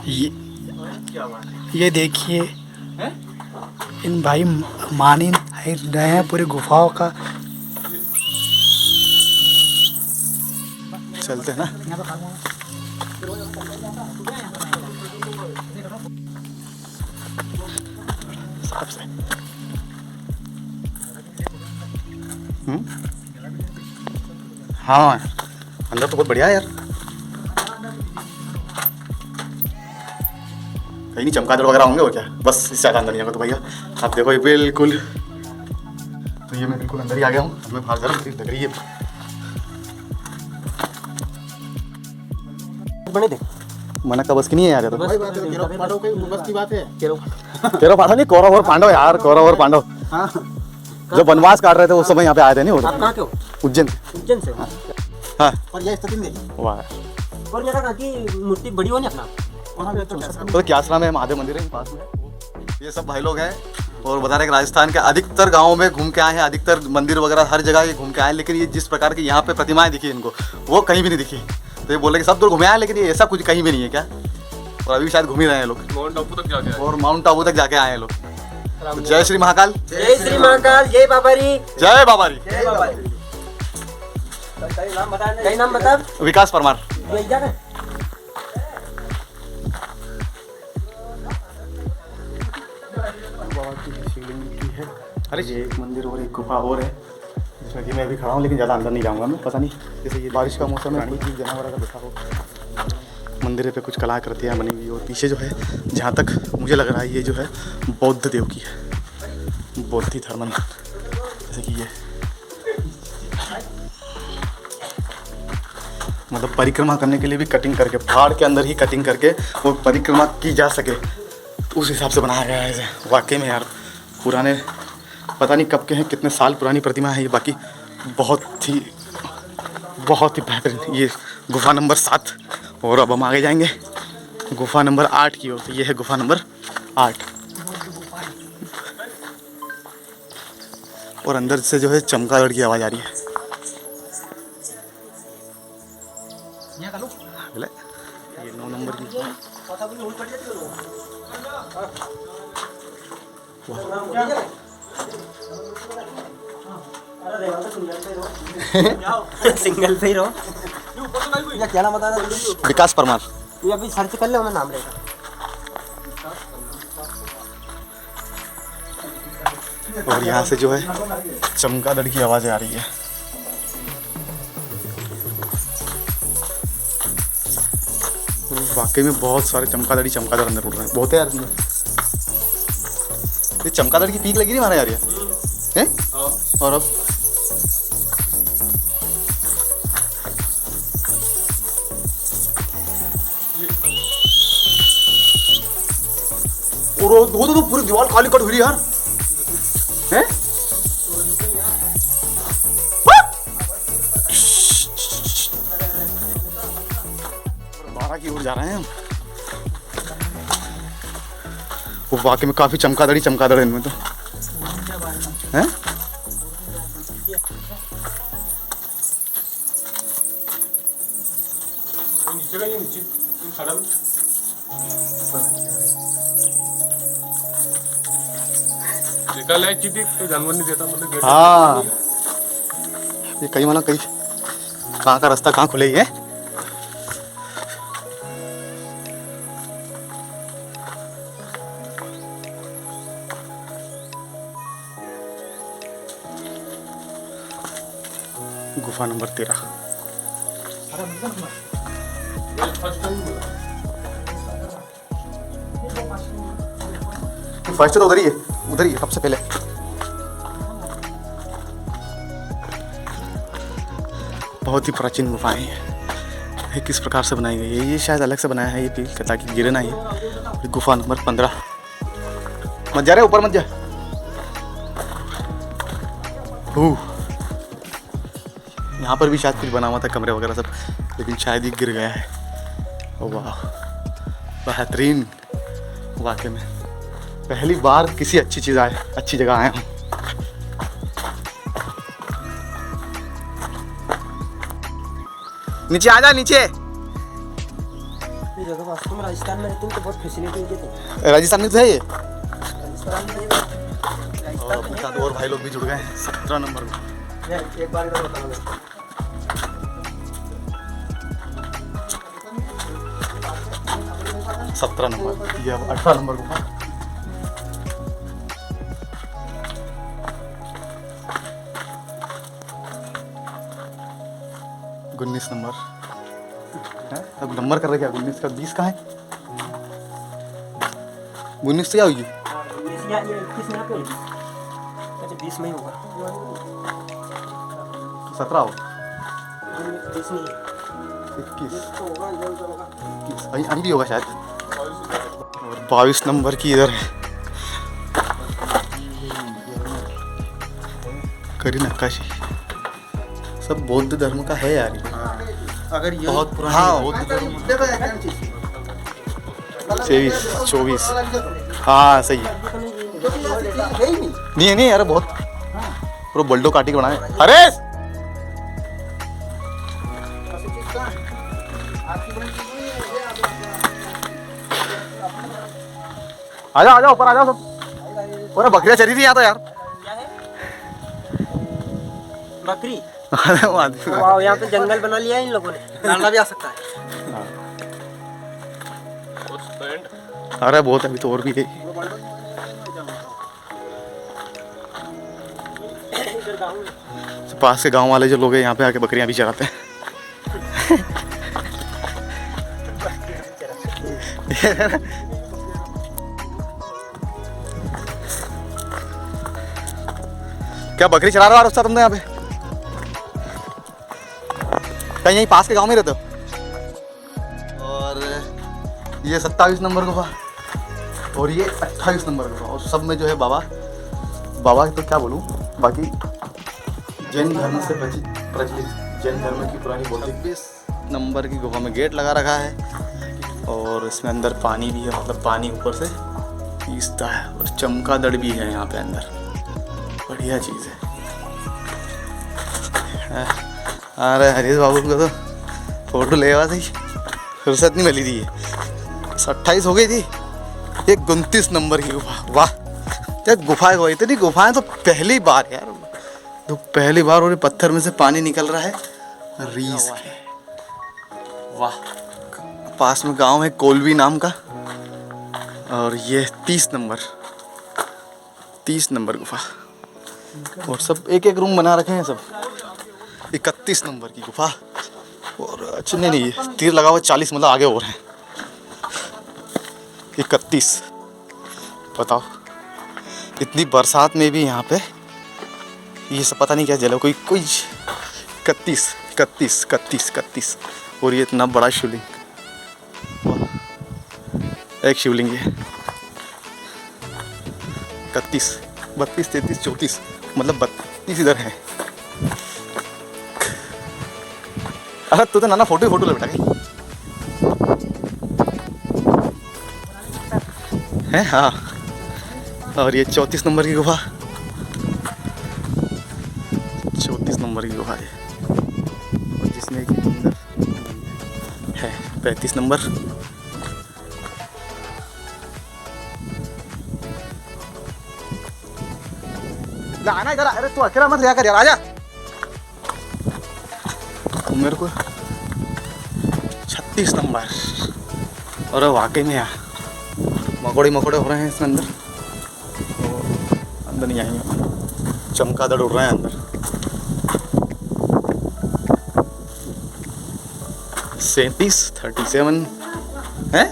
ये देखिए इन भाई मान ही रहे हैं पूरी गुफाओं का। चलते हैं ना। हाँ अंदर तो बहुत बढ़िया है यार। कहीं नहीं चमगादड़ वगैरह होंगे और क्या, बस इससे ज़्यादा अंदर नहीं आएगा। तो भैया आप देखो ये बिल्कुल, तो ये मैं बिल्कुल अंदर ही आ गया हूँ। हमें बाहर जरा लग रही है बने थे मन का बस की नहीं है यार। तो भाई बात है, तेरा पांडव के बस की बात है। तेरा पांडव नहीं, कौरव और पांडव यार, कौरव और पांडव जो वनवास काट रहे थे उस समय यहाँ पे आए थे नहीं। आप कहाँ के हो? उज्जैन। उज्जैन से। हाँ और ये स्थिति में वाह। और मेरा कहा कि मूर्ति बड़ी हो नहीं अपना वहाँ पे तो क्या आश्रम है, महादेव मंदिर है पास में। ये सब भाई लोग हैं और बता रहे हैं कि राजस्थान के अधिकतर गाँव में घूम के आए हैं, अधिकतर मंदिर वगैरह हर जगह ये घूम के आए हैं, लेकिन ये जिस प्रकार की यहाँ पे प्रतिमाएं दिखी इनको वो कहीं भी नहीं दिखी। तो ये बोल रहे कि सब दूर घूमे आए लेकिन ये ऐसा कुछ कहीं भी नहीं है क्या। और अभी शायद घूम ही रहे हैं लोग, माउंट आबू तक जाके आए। और माउंट आबू तक जाके आए हैं लोग। तो जय श्री महाकाल, जय श्री महाकाल, जय बाबारी, जय बाबारी। जय बाबारी। कई नाम बता। विकास परमार। अरे ये एक मंदिर और एक गुफा और है जिसमें कि मैं अभी खड़ा हूँ, लेकिन ज़्यादा अंदर नहीं जाऊँगा मैं। पता नहीं जैसे ये बारिश का मौसम है, कोई चीज़ जानवर का बैठा हो। मंदिर पे कुछ कलाकृतियाँ बनी हुई और पीछे जो है जहाँ तक मुझे लग रहा है ये जो है बौद्ध देव की है, बौद्ध धर्म। जैसे कि ये मतलब परिक्रमा करने के लिए भी कटिंग करके, पहाड़ के अंदर ही कटिंग करके वो परिक्रमा की जा सके उस हिसाब से बनाया गया है इसे। वाकई में यार पुराने, पता नहीं कब के हैं, कितने साल पुरानी प्रतिमा है ये। बाकी बहुत ही बेहतरीन। ये गुफा नंबर 7 और अब हम आगे जाएंगे गुफा नंबर 8 की ओर। तो ये है गुफा नंबर 8 और अंदर से जो है चमगादड़ की आवाज़ आ रही है। ये 9 नंबर की सिंगल पे ही रहो। ये क्या नाम बता रहा है? विकास परमार। ये अभी सर्च कर ले, मैं नाम रहेगा। और यहाँ से जो है चमगादड़ की आवाज़ें आ रही है। वाकई में बहुत सारे चमगादड़ अंदर उड़ रहे हैं, बहुत है यार अंदर। ये चमगादड़ की पीक लगी नहीं मारा यार ये हैं? और अब और वो तो पूरी दीवार खाली कट हुई यार हैं? बारह की ओर जा रहे हैं हम। वो वाकई में काफी चमगादड़ है इनमें तो हैं? जानवर नहीं देता मतलब। हाँ ये कहीं माना कहीं कहाँ का रास्ता कहाँ खुले ही है। गुफा नंबर 13। फर्स्ट तो उधर ही है सबसे पहले। बहुत ही प्राचीन गुफाएं हैं। ये किस प्रकार से बनाई गई है, ये शायद अलग से बनाया है ये पील ताकि गिरे ना ये। गुफा नंबर 15। मत जा रहे ऊपर, मत जा। यहाँ पर भी शायद कुछ बना हुआ था, कमरे वगैरह सब, लेकिन शायद ही गिर गया है। वाह बेहतरीन। वाकई में पहली बार किसी अच्छी जगह आया हूँ। नीचे आ जा, नीचे जगह वास्तव में राजस्थान में रहते हैं तो बहुत फैसिलिटी देते हैं। राजस्थान में तो है ये। राजस्थान में और अपने साथ और भाई लोग भी जुड़ गए हैं 17 नंबर में। एक बार इधर बताना मेरे को। 17 नंबर, ये अब 18 नंबर गुफा। उन्नीस नंबर है, अब नंबर कर रहे क्या? 19 का 20 कहाँ है? 19 से क्या होगी? 19 या 21 में पे। अच्छा 20 में ही होगा। 17 हो, 20 में 21 तो होगा, इधर उधर होगा। 21 अभी भी होगा शायद। और 22 नंबर की इधर है करी नक्काशी। सब बौद्ध धर्म का है यार ये। अगर ये बहुत पुरानी। हाँ बौद्ध धर्म। 23-24 हाँ सही है। नहीं है नहीं यार, बहुत पूरा बल्डो काटी के बनाए। अरे आ जाओ ऊपर आ जाओ सब। और बकरियां चरी थी यहाँ तो यार। बकरी आदमी। वाह, यहाँ पे जंगल बना लिया है इन लोगों ने। डालना भी आ सकता है। अरे बहुत है, अभी तो और भी है। पास के गांव वाले जो लोग हैं यहाँ पे आके बकरियां भी चराते हैं। क्या बकरी चला रहा है तुम तो यहाँ पे? कहीं यहीं पास के गांव में रहते हो? और ये 27 नंबर गुफा और ये 28 नंबर गुफा। और सब में जो है बाबा तो क्या बोलूँ, बाकी जैन धर्म से प्रचलित जैन धर्म की पुरानी बौद्धिक। 26 नंबर की गुफा में गेट लगा रखा है और इसमें अंदर पानी भी है, मतलब पानी ऊपर से खींचता है और चमगादड़ भी है यहाँ पे अंदर। बढ़िया चीज़ है। अरे हरीश बाबू को तो फोटो ले आवा सही, फुर्सत नहीं मिली थी। 28 हो गई थी। ये 29 नंबर की गुफा। वाह क्या गुफा है, इतनी गुफाएं तो पहली बार यार, तो पहली बार। और ये पत्थर में से पानी निकल रहा है रीस के। वाह। पास में गांव है कोलवी नाम का। और ये 30 नंबर गुफा। और सब एक एक रूम बना रखे हैं सब। 31 नंबर की गुफा। और अच्छा नहीं तीर लगा हुआ 40, मतलब आगे और हैं। 31 बताओ, इतनी बरसात में भी यहाँ पे ये सब पता नहीं क्या जला, कोई 31। और ये इतना बड़ा शिवलिंग। एक शिवलिंग है 31, 32, 33, 34, मतलब 32 इधर है। अरे तू तो नाना फोटो ले बेटा है। हाँ। और ये 34 नंबर की गुफा। 34 नंबर की गुफा है। और जिसमें कि अंदर है 35 नंबर। आना इधर। अरे तू अकेला मत लिया कर यार, आजा। मेरे को 36 नंबर। और वाकई में यार मकोड़े हो रहे हैं इसमें अंदर। अंदर नहीं आएंगे, चमगादड़ उड़ रहे हैं अंदर। 37 है।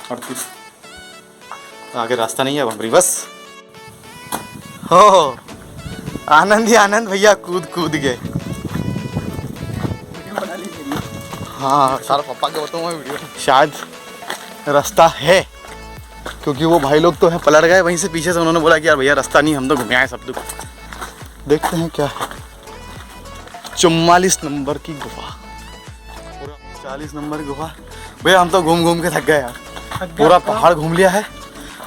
38 आगे रास्ता नहीं है, अब हम रिवर्स। हो आनंद ही आनंद भैया, कूद गए। हाँ सारा पप्पा के बताऊँ वीडियो। शायद रास्ता है, क्योंकि वो भाई लोग तो हैं पलट गए वहीं से पीछे से। उन्होंने बोला कि यार भैया रास्ता नहीं, हम तो घूमे आए सब लोग। देखते हैं क्या है। 44 नंबर की गुफा। 40 नंबर की गुफा। भैया हम तो घूम के थक गए यार। पूरा पहाड़ घूम लिया है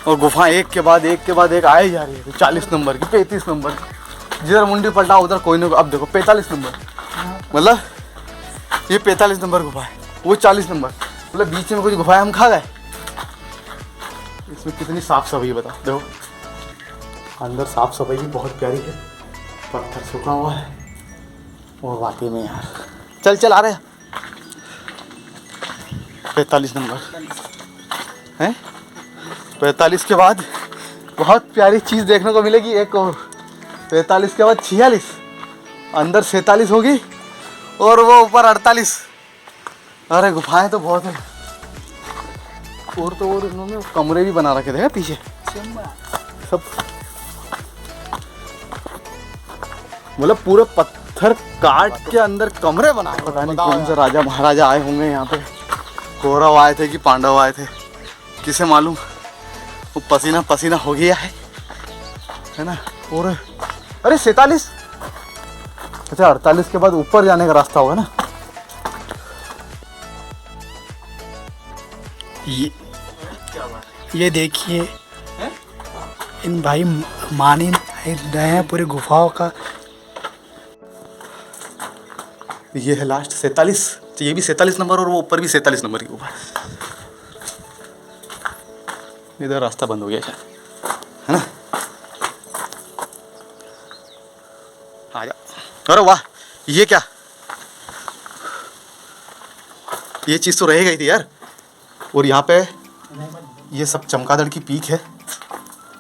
और गुफा एक के बाद एक आए जा रही है। 40 नंबर की, 35 नंबर की, जिधर मुंडी पलटा उधर कोई नहीं। अब देखो 45 नंबर, मतलब ये 45 नंबर गुफा है, वो 40 नंबर, मतलब बीच में कुछ गुफाएं हम खा गए। इसमें कितनी साफ सफाई बताओ। देखो अंदर साफ सफाई भी बहुत प्यारी है, पत्थर सूखा हुआ है और वाकई में यार चल आ रहे हैं। 45 नंबर है। 45 के बाद बहुत प्यारी चीज़ देखने को मिलेगी एक और। 45 के बाद 46, अंदर 47 होगी और वो ऊपर 48। अरे गुफाएं तो बहुत है। और तो और उन्होंने कमरे भी बना रखे थे पीछे सब, मतलब पूरे पत्थर काट के अंदर कमरे बनाए। पता नहीं कौन से राजा महाराजा आए होंगे यहाँ पे, कौरव आए थे कि पांडव आए थे, किसे मालूम। वो पसीना पसीना हो गया है ना। और अरे 47, अच्छा 48 के बाद ऊपर जाने का रास्ता होगा ना। ये देखिए इन भाई मान ही रहे हैं पूरी गुफाओं का। ये है लास्ट 47, तो ये भी 47 नंबर और वो ऊपर भी 47 नंबर की गुफा। इधर रास्ता बंद हो गया शायद, है ना। आ जा। अरे वाह, ये क्या, ये चीज़ तो रह गई थी यार। और यहाँ पे ये सब चमगादड़ की पीक है,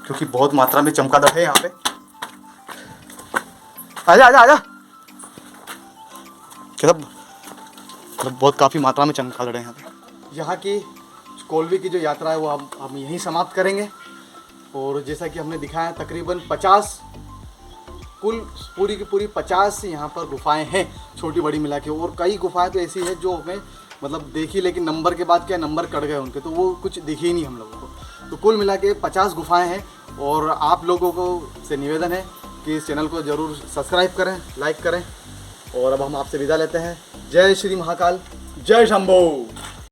क्योंकि बहुत मात्रा में चमगादड़ है यहाँ पे। आजा आजा आजा। मतलब बहुत काफ़ी मात्रा में चमगादड़ है यहाँ पे। यहाँ की कोलवी की जो यात्रा है वो हम यहीं समाप्त करेंगे। और जैसा कि हमने दिखाया तकरीबन 50, कुल पूरी की पूरी 50 यहाँ पर गुफाएं हैं, छोटी बड़ी मिला के। और कई गुफाएं तो ऐसी है जो हमें मतलब देखी, लेकिन नंबर के बाद क्या नंबर कट गए उनके, तो वो कुछ दिखे ही नहीं हम लोगों को। तो कुल मिला के 50 गुफाएँ हैं। और आप लोगों को से निवेदन है कि इस चैनल को ज़रूर सब्सक्राइब करें, लाइक करें। और अब हम आपसे विदा लेते हैं। जय श्री महाकाल, जय शंभो।